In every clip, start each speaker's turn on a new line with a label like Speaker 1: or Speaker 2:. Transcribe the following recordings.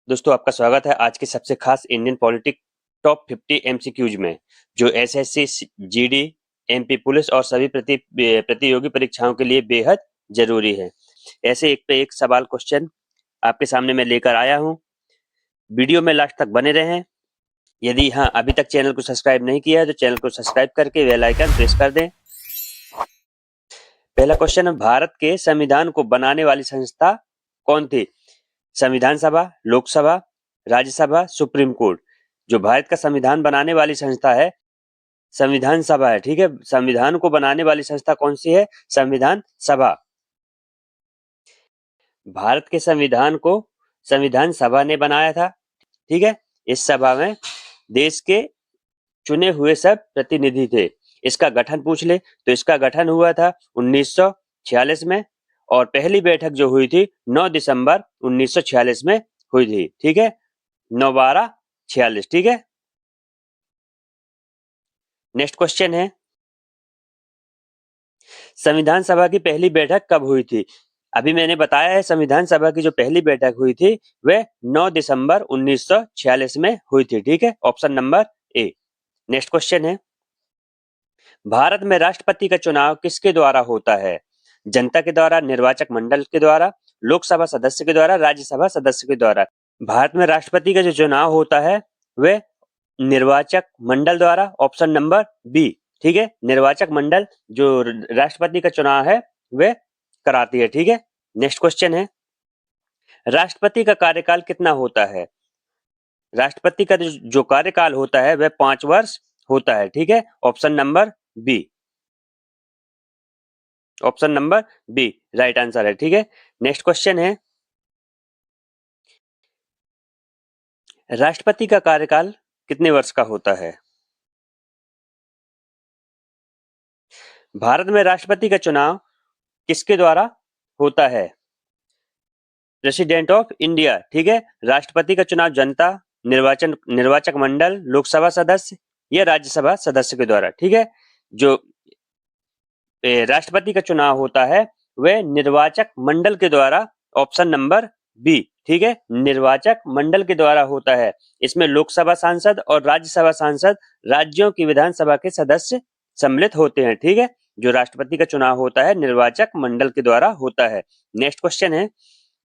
Speaker 1: दोस्तों आपका स्वागत है आज के सबसे खास इंडियन पॉलिटिक टॉप 50 एमसीक्यूज में, जो एसएससी, जीडी, एमपी पुलिस और सभी प्रतियोगी परीक्षाओं के लिए बेहद जरूरी है। ऐसे एक पे एक सवाल क्वेश्चन आपके सामने मैं लेकर आया हूं। वीडियो में लास्ट तक बने रहें। यदि हाँ अभी तक चैनल को सब्सक्राइब नहीं किया है तो चैनल को सब्सक्राइब करके बेल आइकन प्रेस कर दें। पहला क्वेश्चन है, भारत के संविधान को बनाने वाली संस्था कौन थी? संविधान सभा, लोकसभा, राज्यसभा, सुप्रीम कोर्ट। जो भारत का संविधान बनाने वाली संस्था है संविधान सभा है। ठीक है, संविधान को बनाने वाली संस्था कौन सी है? संविधान सभा। भारत के संविधान को संविधान सभा ने बनाया था। ठीक है, इस सभा में देश के चुने हुए सब प्रतिनिधि थे। इसका गठन पूछ ले तो इसका गठन हुआ था 1946 में और पहली बैठक जो हुई थी 9 दिसंबर 1946 में हुई थी। ठीक है, 9/12/46। ठीक है, नेक्स्ट क्वेश्चन है, संविधान सभा की पहली बैठक कब हुई थी? अभी मैंने बताया है संविधान सभा की जो पहली बैठक हुई थी वह 9 दिसंबर 1946 में हुई थी। ठीक है, option number A. Next question है, भारत में राष्ट्रपति का चुनाव किसके द्वारा होता है? जनता के द्वारा, निर्वाचक मंडल के द्वारा, लोकसभा सदस्य के द्वारा, राज्यसभा सदस्य के द्वारा। भारत में राष्ट्रपति का जो चुनाव होता है वह निर्वाचक मंडल द्वारा, ऑप्शन नंबर बी। ठीक है, निर्वाचक मंडल जो राष्ट्रपति का चुनाव है वह कराती है। ठीक है, नेक्स्ट क्वेश्चन है, राष्ट्रपति का कार्यकाल कितना होता है? राष्ट्रपति का जो कार्यकाल होता है वह 5 वर्ष होता है। ठीक है, option number B. Option number B right answer है। ठीक है, नेक्स्ट क्वेश्चन है, राष्ट्रपति का कार्यकाल कितने वर्ष का होता है? भारत में राष्ट्रपति का चुनाव किसके द्वारा होता है? President of India. ठीक है, राष्ट्रपति का चुनाव जनता, निर्वाचक मंडल, लोकसभा सदस्य या राज्यसभा सदस्य के द्वारा। ठीक है, जो राष्ट्रपति का चुनाव होता है वह निर्वाचक मंडल के द्वारा, ऑप्शन नंबर बी। ठीक है, निर्वाचक मंडल के द्वारा होता है। इसमें लोकसभा सांसद और राज्यसभा सांसद राज्यों की विधानसभा के सदस्य सम्मिलित होते हैं। ठीक है, जो राष्ट्रपति का चुनाव होता है निर्वाचक मंडल के द्वारा होता है। नेक्स्ट क्वेश्चन है,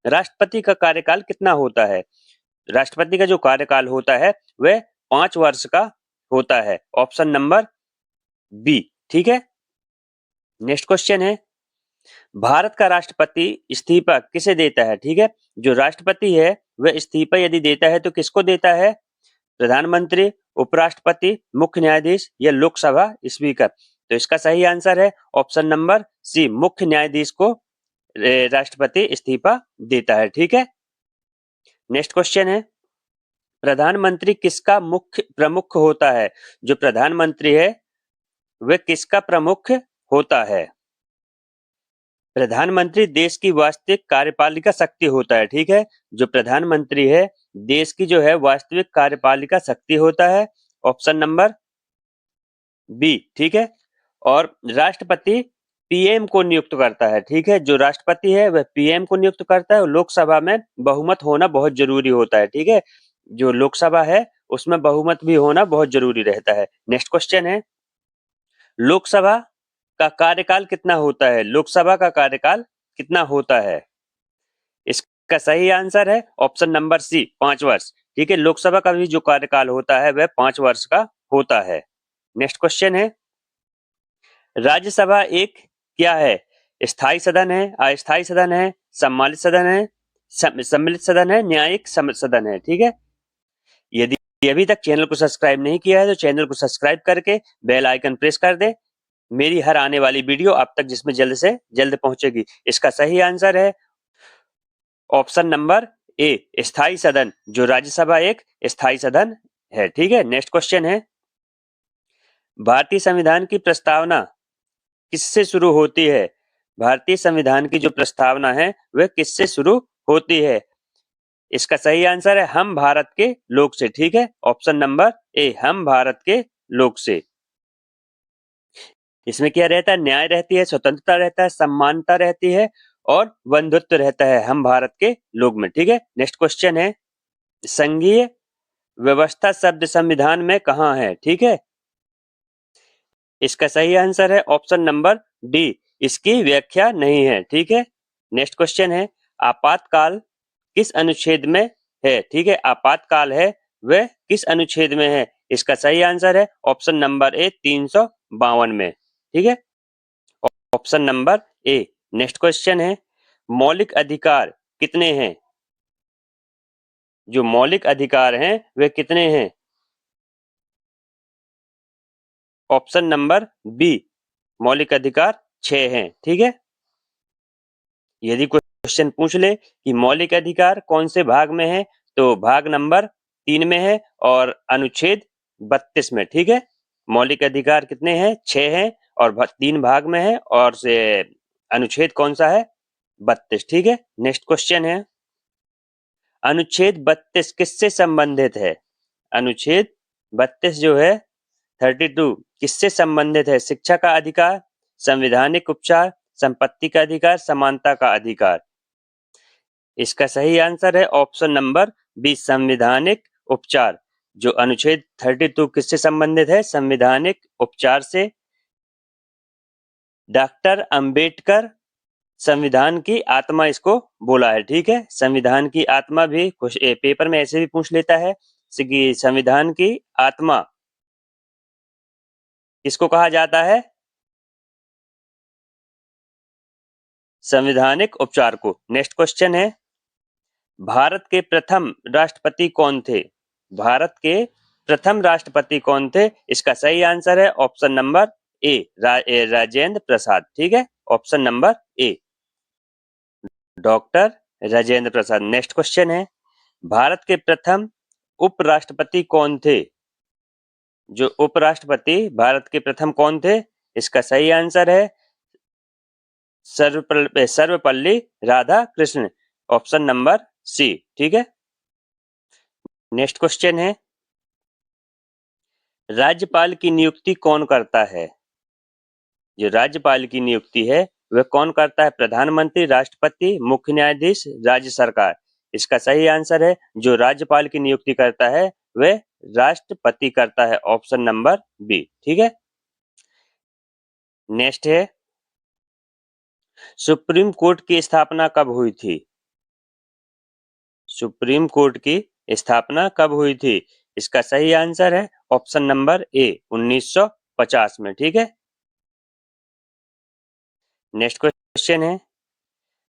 Speaker 1: राष्ट्रपति का कार्यकाल कितना होता है? राष्ट्रपति का जो कार्यकाल होता है वह 5 वर्ष का होता है, ऑप्शन नंबर बी। ठीक है, नेक्स्ट क्वेश्चन है, भारत का राष्ट्रपति इस्तीफा किसे देता है? ठीक है, जो राष्ट्रपति है वह इस्तीफा यदि देता है तो किसको देता है? प्रधानमंत्री, उपराष्ट्रपति, मुख्य न्यायाधीश या लोकसभा स्पीकर। तो इसका सही आंसर है ऑप्शन नंबर सी, मुख्य न्यायाधीश को राष्ट्रपति इस्तीफा देता है। ठीक है, नेक्स्ट क्वेश्चन है, प्रधानमंत्री किसका मुख्य प्रमुख होता है? जो प्रधानमंत्री है वह किसका प्रमुख होता है? प्रधानमंत्री देश की वास्तविक कार्यपालिका शक्ति होता है। ठीक है, जो प्रधानमंत्री है देश की जो है वास्तविक कार्यपालिका शक्ति होता है, ऑप्शन नंबर बी। ठीक है, और राष्ट्रपति पीएम को नियुक्त करता है। ठीक है, जो राष्ट्रपति है वह पीएम को नियुक्त करता है और लोकसभा में बहुमत होना बहुत जरूरी होता है। ठीक है, जो लोकसभा है उसमें बहुमत भी होना बहुत जरूरी रहता है। नेक्स्ट क्वेश्चन है, लोकसभा का कार्यकाल कितना होता है? लोकसभा का कार्यकाल कितना होता है? इसका सही आंसर है ऑप्शन नंबर सी, 5 वर्ष। ठीक है, लोकसभा का भी जो कार्यकाल होता है वह 5 वर्ष का होता है। नेक्स्ट क्वेश्चन है, राज्यसभा एक क्या है? स्थायी सदन है, अस्थायी सदन है, सम्मिलित सदन है, सम्मिलित सदन है, न्यायिक सदन है। ठीक है, यदि अभी तक चैनल को सब्सक्राइब नहीं किया है तो चैनल को सब्सक्राइब करके बेल आइकन प्रेस कर दे। मेरी हर आने वाली वीडियो आप तक जिसमें जल्द से जल्द पहुंचेगी। इसका सही आंसर है ऑप्शन नंबर ए, स्थायी सदन। जो राज्यसभा एक स्थायी सदन है। ठीक है, नेक्स्ट क्वेश्चन है, भारतीय संविधान की प्रस्तावना किससे शुरू होती है? भारतीय संविधान की जो प्रस्तावना है वह किससे शुरू होती है? इसका सही आंसर है हम भारत के लोग से। ठीक है, ऑप्शन नंबर ए, हम भारत के लोग से। इसमें क्या रहता है? न्याय रहती है, स्वतंत्रता रहता है, समानता रहती है और बंधुत्व रहता है हम भारत के लोग में। ठीक है, नेक्स्ट क्वेश्चन है, संघीय व्यवस्था शब्द संविधान में कहाँ है? ठीक है, इसका सही आंसर है ऑप्शन नंबर डी, इसकी व्याख्या नहीं है। ठीक है, नेक्स्ट क्वेश्चन है, आपातकाल किस अनुच्छेद में है? ठीक है, आपातकाल है वह किस अनुच्छेद में है? इसका सही आंसर है ऑप्शन नंबर ए 352 में। ठीक है, option number A. Next question है, मौलिक अधिकार कितने हैं? जो मौलिक अधिकार हैं वे कितने हैं? ऑप्शन नंबर बी, मौलिक अधिकार 6 हैं। ठीक है, यदि क्वेश्चन पूछ ले कि मौलिक अधिकार कौन से भाग में है, तो भाग नंबर 3 में है और अनुच्छेद 32 में। ठीक है, मौलिक अधिकार कितने हैं? 6 हैं और 3 भाग में है और से अनुच्छेद कौन सा है? 32। ठीक है, नेक्स्ट क्वेश्चन है, अनुच्छेद 32 किससे संबंधित है? अनुच्छेद 32 जो है 32 किससे संबंधित है? शिक्षा का अधिकार, संवैधानिक उपचार, संपत्ति का अधिकार, समानता का अधिकार। इसका सही आंसर है ऑप्शन नंबर बी, संवैधानिक उपचार। जो अनुच्छेद 32 किससे संबंधित है? संवैधानिक उपचार से। डॉक्टर अंबेडकर संविधान की आत्मा इसको बोला है। ठीक है, संविधान की आत्मा भी कुछ पेपर में ऐसे भी पूछ लेता है कि संविधान की आत्मा किसको कहा जाता है? संवैधानिक उपचार को। नेक्स्ट क्वेश्चन है, भारत के प्रथम राष्ट्रपति कौन थे? भारत के प्रथम राष्ट्रपति कौन थे? इसका सही आंसर है option number A, Rajendra Prasad. ठीक है, option number A, doctor Rajendra Prasad. Next question है, भारत के प्रथम उपराष्ट्रपति कौन थे? जो उपराष्ट्रपति भारत के प्रथम कौन थे? इसका सही आंसर है Sarvepalli Radhakrishna, option number C. ठीक है, नेक्स्ट क्वेश्चन है, राज्यपाल की नियुक्ति कौन करता है? जो राज्यपाल की नियुक्ति है वह कौन करता है? प्रधानमंत्री, राष्ट्रपति, मुख्य न्यायाधीश, राज्य सरकार। इसका सही आंसर है जो राज्यपाल की नियुक्ति करता है वह राष्ट्रपति करता है, ऑप्शन नंबर बी। ठीक है, नेक्स्ट है, सुप्रीम कोर्ट की स्थापना कब हुई थी? सुप्रीम कोर्ट की स्थापना कब हुई थी? इसका सही आंसर है ऑप्शन नंबर ए, 1950 में। ठीक है, नेक्स्ट क्वेश्चन है,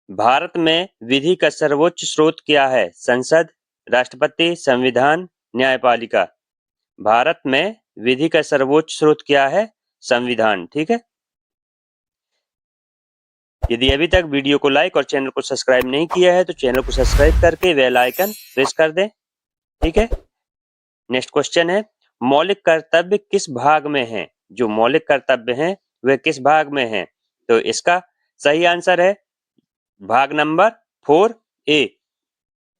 Speaker 1: भारत में विधि का सर्वोच्च स्रोत क्या है? संसद, राष्ट्रपति, संविधान, न्यायपालिका। भारत में विधि का सर्वोच्च स्रोत क्या है? संविधान। ठीक है, यदि अभी तक वीडियो को लाइक और चैनल को सब्सक्राइब नहीं किया है तो चैनल को सब्सक्राइब करके बेल आइकन प्रेस कर दें। ठीक है, नेक्स्ट क्वेश्चन है, मौलिक कर्तव्य किस भाग में है? जो मौलिक कर्तव्य हैं वे किस भाग में हैं? तो इसका सही आंसर है भाग नंबर 4A,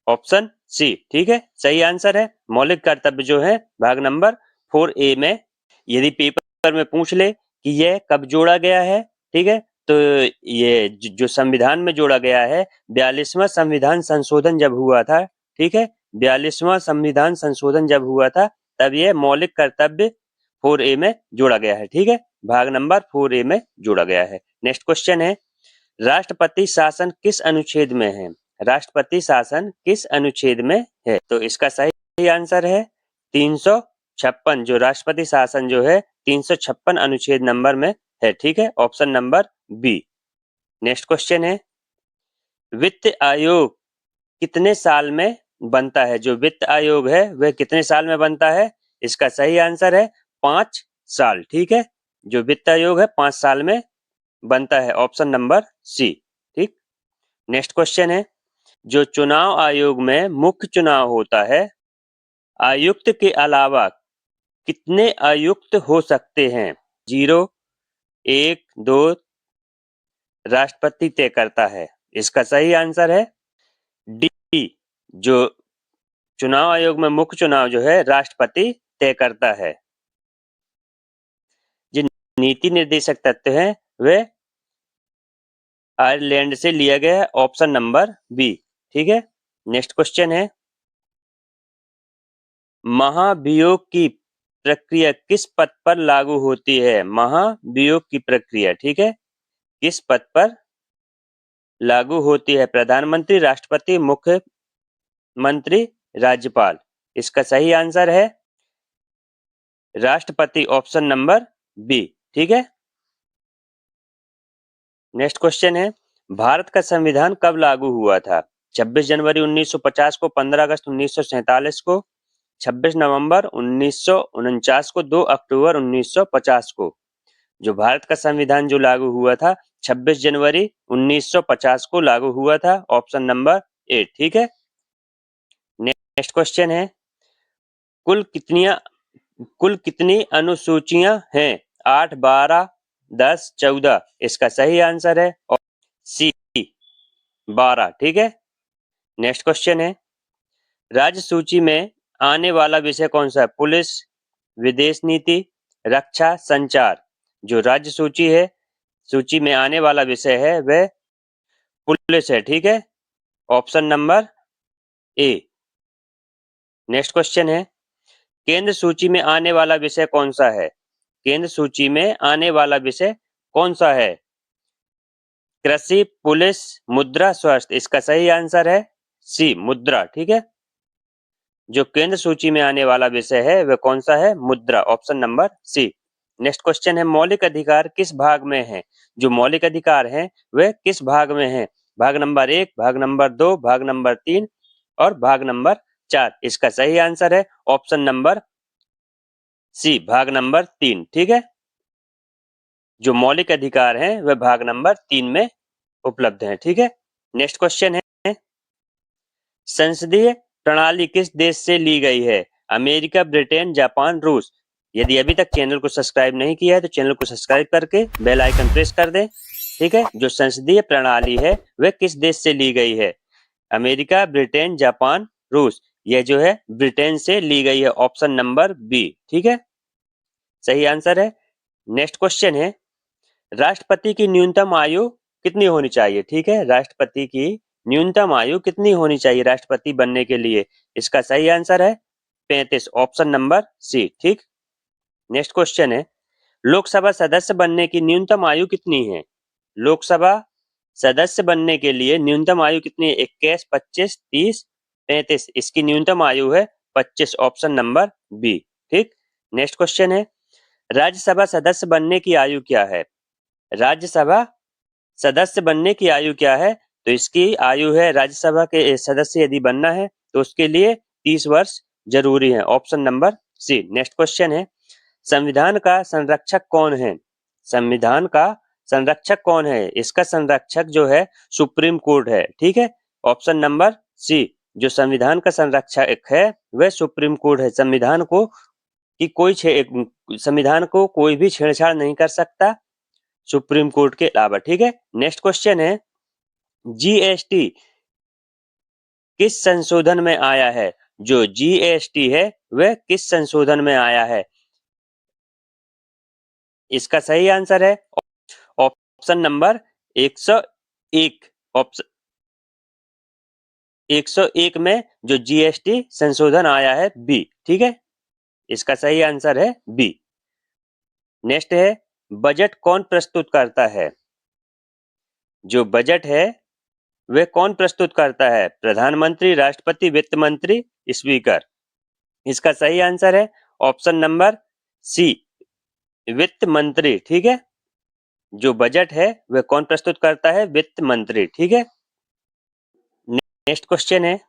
Speaker 1: ऑप्शन सी। ठीक है, सही आंसर है मौलिक कर्तव्य जो है भाग नंबर 4A में। यदि पेपर में पूछ ले कि यह कब जोड़ा गया है, ठीक है, तो ये जो संविधान में जोड़ा गया है 42वां संविधान संशोधन जब हुआ था, ठीक है, 42वां संविधान संशोधन जब हुआ था तब यह मौलिक कर्तव्य 4A में जोड़ा गया है। ठीक है, भाग नंबर 4A में जोड़ा गया है। नेक्स्ट क्वेश्चन है, राष्ट्रपति शासन किस अनुच्छेद में है? राष्ट्रपति शासन किस अनुच्छेद में है? तो इसका सही आंसर है 356। जो राष्ट्रपति शासन जो है 356 अनुच्छेद नंबर में है। ठीक है, option number B. Next question है, वित्त आयोग कितने साल में बनता है? जो वित्त आयोग है वह कितने साल में बनता है? इसका सही आंसर है 5 साल। ठीक है, जो वित्त आयोग है 5 साल में बनता है, ऑप्शन नंबर सी। ठीक, नेक्स्ट क्वेश्चन है, जो चुनाव आयोग में मुख्य चुनाव होता है, आयुक्त के अलावा कितने आयुक्त हो सकते हैं? 0, 1, 2, राष्ट्रपति तय करता है। इसका सही आंसर है डी, जो चुनाव आयोग में मुख्य चुनाव जो है राष्ट्रपति तय करता है। जो नीति निर्देशक तत्व है वे आयरलैंड से लिया गया है, ऑप्शन नंबर बी। ठीक है, नेक्स्ट क्वेश्चन है, महाभियोग की प्रक्रिया किस पद पर लागू होती है? महाभियोग की प्रक्रिया, ठीक है, किस पद पर लागू होती है? प्रधानमंत्री, राष्ट्रपति, मुख्यमंत्री, राज्यपाल। इसका सही आंसर है राष्ट्रपति, ऑप्शन नंबर बी, ठीक है। नेक्स्ट क्वेश्चन है, भारत का संविधान कब लागू हुआ था? 26 जनवरी 1950 को, 15 अगस्त 1947 को, 26 नवंबर 1949 को, 2 अक्टूबर 1950 को। जो भारत का संविधान जो लागू हुआ था 26 जनवरी 1950 को लागू हुआ था, ऑप्शन नंबर ए, ठीक है। नेक्स्ट क्वेश्चन है, कुल कितनी अनुसूचियां हैं? 8, 12, 10, 14। इसका सही आंसर है सी, 12, ठीक है। नेक्स्ट क्वेश्चन है, राज्य सूची में आने वाला विषय कौन सा है? पुलिस, विदेश नीति, रक्षा, संचार। जो राज्य सूची में आने वाला विषय है वह पुलिस है, ठीक है, option number A. Next question है, केंद्र सूची में आने वाला विषय कौन सा है? केंद्र सूची में आने वाला विषय कौन सा है? कृषि, पुलिस, मुद्रा, स्वास्थ्य। इसका सही आंसर है सी, मुद्रा, ठीक है। जो केंद्र सूची में आने वाला विषय है वह कौन सा है? मुद्रा, option number C. Next question है, मौलिक अधिकार किस भाग में है? जो मौलिक अधिकार हैं वह किस भाग में है? भाग नंबर 1, भाग नंबर 2, भाग नंबर 3 और भाग नंबर 4। इसका सही आंसर है ऑप्शन नंबर सी, भाग नंबर 3, ठीक है। जो मौलिक अधिकार हैं वह भाग नंबर 3 में उपलब्ध हैं, ठीक है। नेक्स्ट क्वेश्चन है, संसदीय प्रणाली किस देश से ली गई है? अमेरिका, ब्रिटेन, जापान, रूस। यदि अभी तक चैनल को सब्सक्राइब नहीं किया है तो चैनल को सब्सक्राइब करके बेल आइकन प्रेस कर दें, ठीक है। जो संसदीय प्रणाली है वह किस देश से ली गई है? अमेरिका, ब्रिटेन, जापान, रूस। यह जो है ब्रिटेन से ली गई है, ऑप्शन नंबर बी, ठीक है, सही आंसर है। नेक्स्ट क्वेश्चन है, राष्ट्रपति की न्यूनतम आयु कितनी होनी चाहिए? ठीक है, राष्ट्रपति की न्यूनतम आयु कितनी होनी चाहिए राष्ट्रपति बनने के लिए? इसका सही आंसर है 35, ऑप्शन नंबर सी, ठीक। नेक्स्ट क्वेश्चन है, लोकसभा सदस्य बनने की न्यूनतम आयु कितनी है? लोकसभा सदस्य बनने के लिए न्यूनतम आयु कितनी है? 21, 25, 30, 35। इसकी न्यूनतम आयु है 25, ऑप्शन नंबर बी, ठीक। नेक्स्ट क्वेश्चन है, राज्यसभा सदस्य बनने की आयु क्या है? राज्यसभा सदस्य बनने की आयु क्या है? तो इसकी आयु है, राज्यसभा के सदस्य यदि बनना है तो उसके लिए 30 वर्ष जरूरी है, option number C. Next question है, संविधान का संरक्षक कौन है? संविधान का संरक्षक कौन है? इसका संरक्षक जो है सुप्रीम कोर्ट है, ठीक है, ऑप्शन नंबर सी। जो संविधान का संरक्षक है वह सुप्रीम कोर्ट है। संविधान को कोई भी छेड़छाड़ नहीं कर सकता सुप्रीम कोर्ट के अलावा, ठीक है। नेक्स्ट क्वेश्चन है, जीएसटी किस संशोधन में आया है? जो जीएसटी है वह किस संशोधन में आया है? इसका सही आंसर है ऑप्शन नंबर 101, ऑप्शन 101 में जो जीएसटी संशोधन आया है बी, ठीक है, इसका सही आंसर है बी। नेक्स्ट है, बजट कौन प्रस्तुत करता है? जो बजट है वह कौन प्रस्तुत करता है? प्रधानमंत्री, राष्ट्रपति, वित्त मंत्री, स्पीकर। इसका सही आंसर है ऑप्शन नंबर सी, वित्त मंत्री, ठीक है। जो बजट है वह कौन प्रस्तुत करता है? वित्त मंत्री, ठीक है। नेक्स्ट क्वेश्चन है,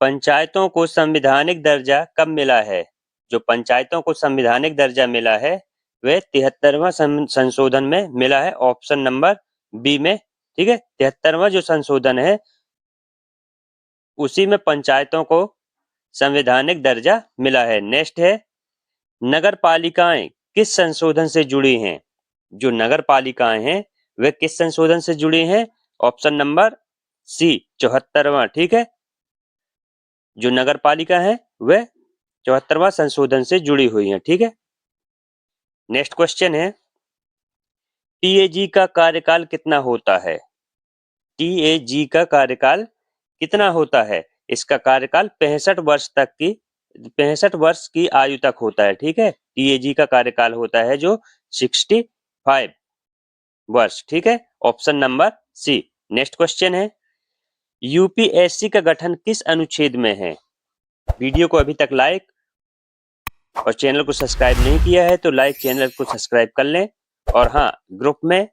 Speaker 1: पंचायतों को संवैधानिक दर्जा कब मिला है? जो पंचायतों को संवैधानिक दर्जा मिला है वह 73वां संशोधन में मिला है, ऑप्शन नंबर बी में, ठीक है। 73वां जो संशोधन है उसी में पंचायतों को संवैधानिक दर्जा मिला है। नेक्स्ट है, नगर पालिकाएं किस संशोधन से जुड़ी हैं? जो नगर पालिकाएं हैं वे किस संशोधन से जुड़ी हैं? ऑप्शन नंबर सी, 74वां, ठीक है। जो नगर पालिका है वह 74वां संशोधन से जुड़ी हुई है, ठीक है। नेक्स्ट क्वेश्चन है, टीएजी का कार्यकाल कितना होता है? टीएजी का कार्यकाल कितना होता है? इसका कार्यकाल 65 वर्ष की आयु तक होता है, ठीक है। टीएजी का कार्यकाल होता है जो 65 वर्ष, ठीक है। Option number C. Next question है, यूपीएससी का गठन किस अनुच्छेद में है? वीडियो को अभी तक लाइक और चैनल को सब्सक्राइब नहीं किया है तो लाइक, चैनल को सब्सक्राइब कर लें, और हाँ, ग्रुप में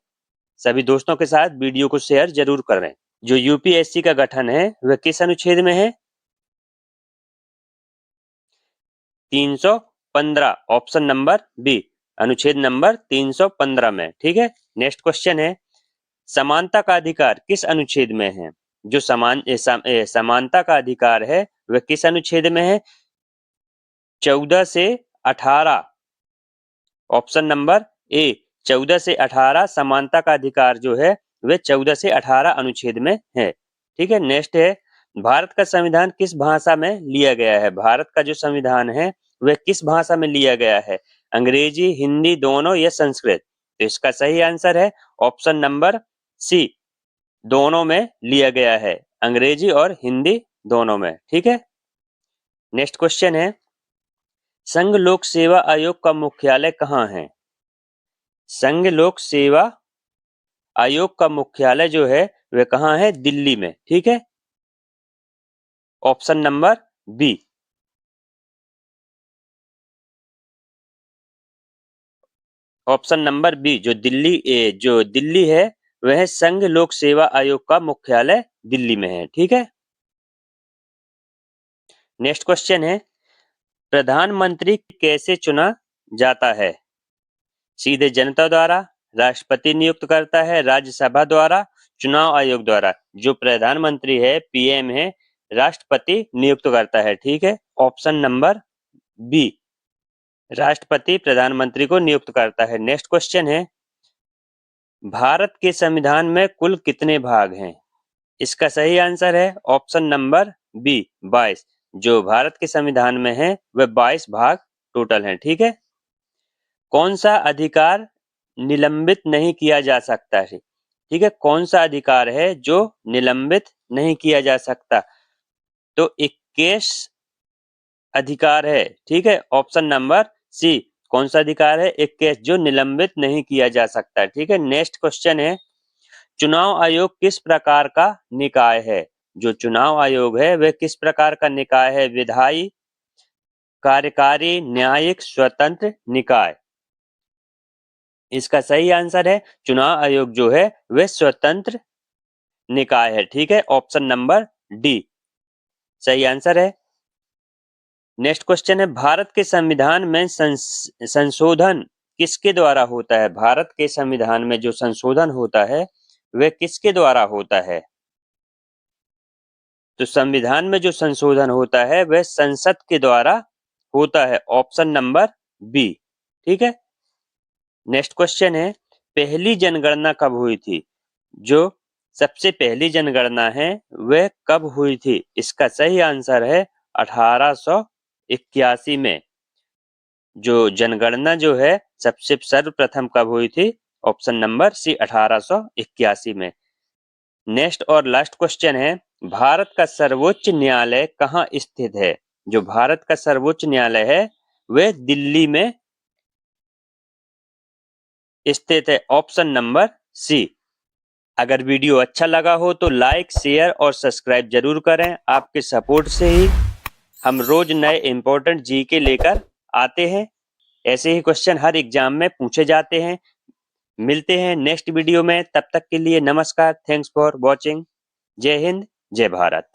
Speaker 1: सभी दोस्तों के साथ वीडियो को शेयर जरूर करें। जो यूपीएससी का गठन है वह किस अनुच्छेद में है? 315, ऑप्शन नंबर बी, अनुच्छेद नंबर 315 में, ठीक है। नेक्स्ट क्वेश्चन है, समानता का अधिकार किस अनुच्छेद में है? जो समानता का अधिकार है वह किस अनुच्छेद में है? 14 से 18, ऑप्शन नंबर ए, 14 से 18 समानता का अधिकार जो है वह 14 से 18 अनुच्छेद में है, ठीक है। नेक्स्ट है, भारत का संविधान किस भाषा में लिया गया है? भारत का जो संविधान है वह किस भाषा में लिया गया है? अंग्रेजी, हिंदी, दोनों या संस्कृत? तो इसका सही आंसर है ऑप्शन नंबर सी, दोनों में लिया गया है, अंग्रेजी और हिंदी दोनों में, ठीक है। नेक्स्ट क्वेश्चन है, संघ लोक सेवा आयोग का मुख्यालय कहाँ है? संघ लोक सेवा आयोग का मुख्यालय जो है वह कहाँ है? दिल्ली में, ठीक है। Option number B. Option number B, जो दिल्ली है वह संघ लोक सेवा आयोग का मुख्यालय दिल्ली में है, ठीक है। नेक्स्ट क्वेश्चन है, प्रधानमंत्री कैसे चुना जाता है? सीधे जनता द्वारा, राष्ट्रपति नियुक्त करता है, राज्यसभा द्वारा, चुनाव आयोग द्वारा? जो प्रधानमंत्री है, पीएम है, राष्ट्रपति नियुक्त करता है, ठीक है। ऑप्शन नंबर बी, राष्ट्रपति प्रधानमंत्री को नियुक्त करता है। नेक्स्ट क्वेश्चन है, भारत के संविधान में कुल कितने भाग हैं? इसका सही आंसर है ऑप्शन नंबर बी, 22। जो भारत के संविधान में है वह 22 भाग टोटल हैं, ठीक है। कौन सा अधिकार निलंबित नहीं किया जा सकता है? ठीक है, कौन सा अधिकार है जो निलंबित नहीं किया जा सकता? तो 21 अधिकार है, ठीक है। ऑप्शन नंबर सी, कौन सा अधिकार है? 21, जो निलंबित नहीं किया जा सकता, ठीक है। नेक्स्ट क्वेश्चन है, चुनाव आयोग किस प्रकार का निकाय है? जो चुनाव आयोग है वह किस प्रकार का निकाय है? विधायी, कार्यकारी, न्यायिक, स्वतंत्र निकाय? इसका सही आंसर है, चुनाव आयोग जो है वह स्वतंत्र निकाय है, ठीक है। ऑप्शन नंबर डी सही आंसर है। नेक्स्ट क्वेश्चन है, भारत के संविधान में संशोधन किसके द्वारा होता है? भारत के संविधान में जो संशोधन होता है वह किसके द्वारा होता है? तो संविधान में जो संशोधन होता है वह संसद के द्वारा होता है, ऑप्शन नंबर बी, ठीक है। नेक्स्ट क्वेश्चन है, पहली जनगणना कब हुई थी? जो सबसे पहली जनगणना है वह कब हुई थी? इसका सही आंसर है 1881 में। जो जनगणना जो है सबसे सर्वप्रथम कब हुई थी? ऑप्शन नंबर सी, 1881 में। नेक्स्ट और लास्ट क्वेश्चन है, भारत का सर्वोच्च न्यायालय कहाँ स्थित है? जो भारत का सर्वोच्च न्यायालय है वह दिल्ली में स्थित है, ऑप्शन नंबर सी। अगर वीडियो अच्छा लगा हो तो लाइक, शेयर और सब्सक्राइब जरूर करें। आपके सपोर्ट से ही हम रोज नए इंपॉर्टेंट जीके लेकर आते हैं। ऐसे ही क्वेश्चन हर एग्जाम में पूछे जाते हैं। मिलते हैं नेक्स्ट वीडियो में, तब तक के लिए नमस्कार। Thanks for watching. जय हिंद, जय भारत।